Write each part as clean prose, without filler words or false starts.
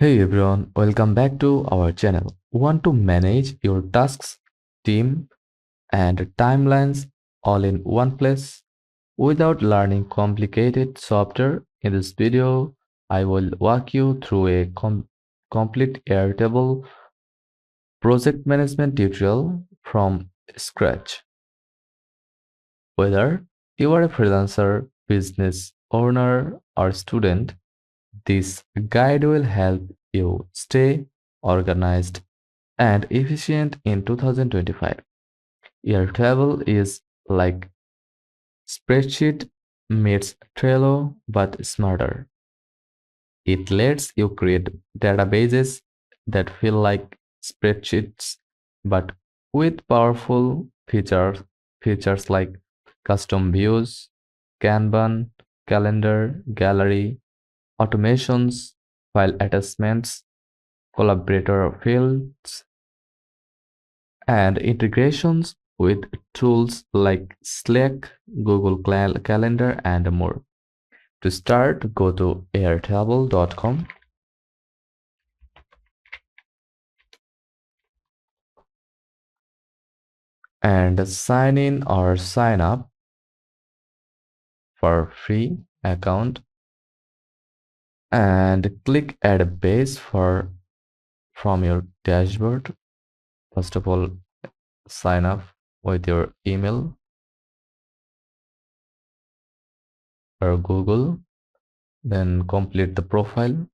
Hey everyone, welcome back to our channel. Want to manage your tasks, team, and timelines all in one place without learning complicated software? In this video, I will walk you through a complete Airtable project management tutorial from scratch. Whether you are a freelancer, business owner, or student, this guide will help you stay organized and efficient in 2025. Airtable is like spreadsheet meets Trello but smarter. It lets you create databases that feel like spreadsheets but with powerful features like custom views, Kanban, calendar, gallery, automations, file attachments, collaborator fields, and integrations with tools like Slack, Google Calendar, and more. To start, go to airtable.com and sign in or sign up for free account and click add a base from your dashboard. First of all, sign up with your email or Google, then complete the profile.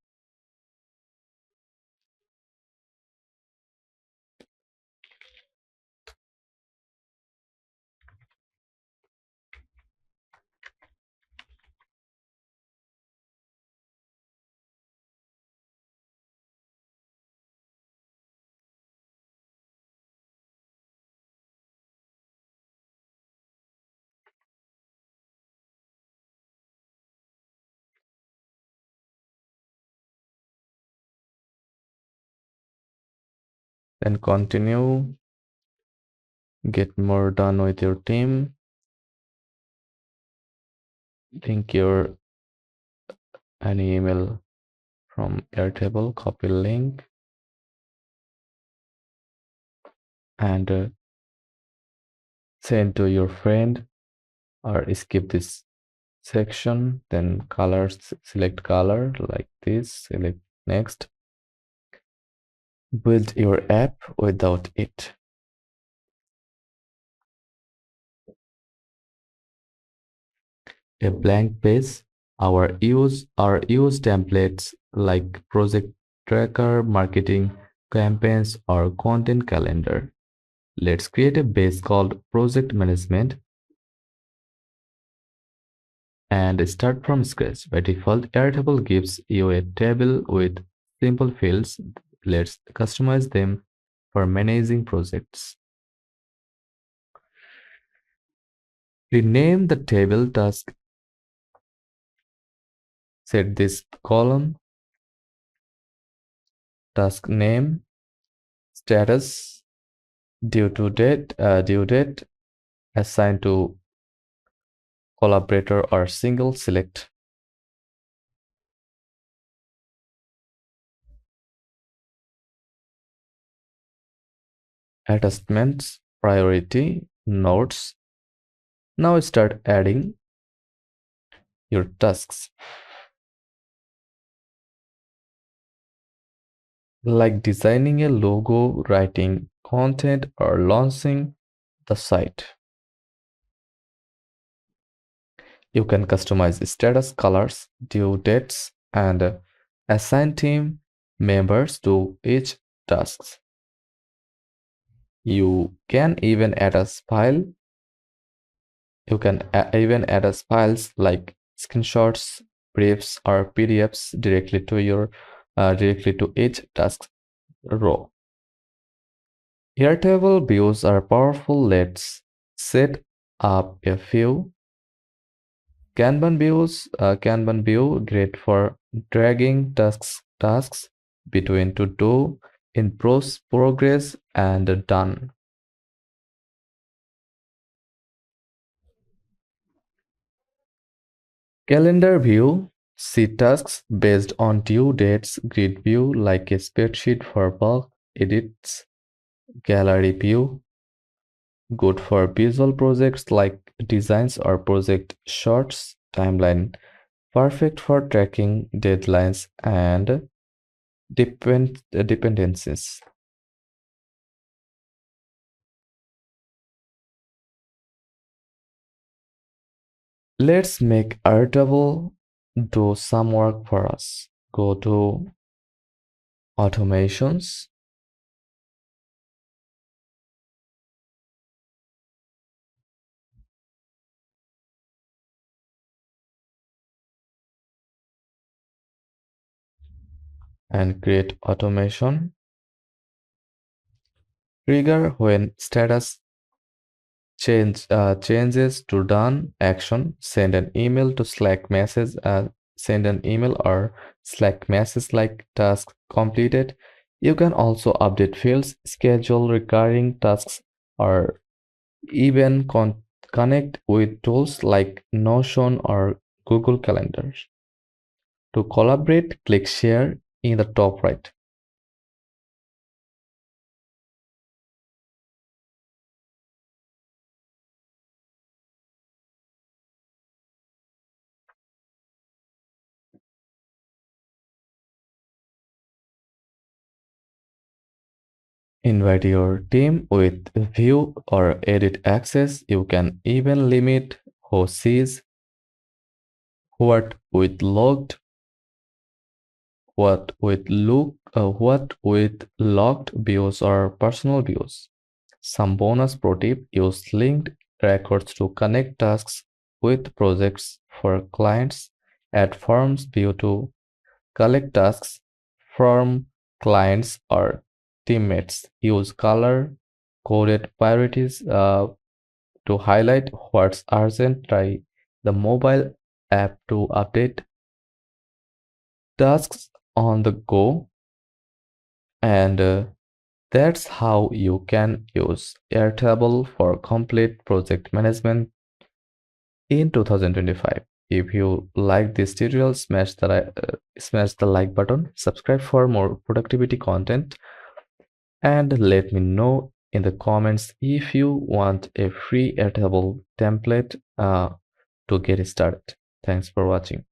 Then continue, get more done with your team. Link your any email from Airtable, copy link and send to your friend or skip this section. Then colors, select color like this, select next. Build your app without it. A blank page. Our use templates like project tracker, marketing campaigns, or content calendar. Let's create a base called project management and start from scratch. By default, Airtable gives you a table with simple fields. Let's customize them for managing projects. Rename the table task. Set this column, task name, status, due date, assigned to collaborator or single, select. Attachments, priority, notes. Now start adding your tasks, like designing a logo, writing content, or launching the site. You can customize status, colors, due dates, and assign team members to each task. You can even add as file. You can even add as files like screenshots, briefs, or PDFs directly to each task row. Airtable views are powerful. Let's set up a few. Kanban view, great for dragging tasks between to do in progress and done. Calendar view, See tasks based on due dates, grid view like a spreadsheet for bulk edits, gallery view, good for visual projects like designs or project shots, timeline, perfect for tracking deadlines and dependencies. Let's make Airtable do some work for us. Go to automations and create automation. Trigger when status changes to done action. Send an email to Slack message. Send an email or Slack message like task completed. You can also update fields, schedule recurring tasks, or even connect with tools like Notion or Google Calendars. To collaborate, click Share in the top right. Invite your team with view or edit access. You can even limit who sees what with logged, what with locked views or personal views. Some bonus pro tip: use linked records to connect tasks with projects for clients. Add forms view to collect tasks from clients or teammates. Use color coded priorities to highlight what's urgent. Try the mobile app to update tasks on the go, and that's how you can use Airtable for complete project management in 2025. If you like this tutorial, smash the like button, subscribe for more productivity content, and let me know in the comments if you want a free Airtable template to get started. Thanks for watching.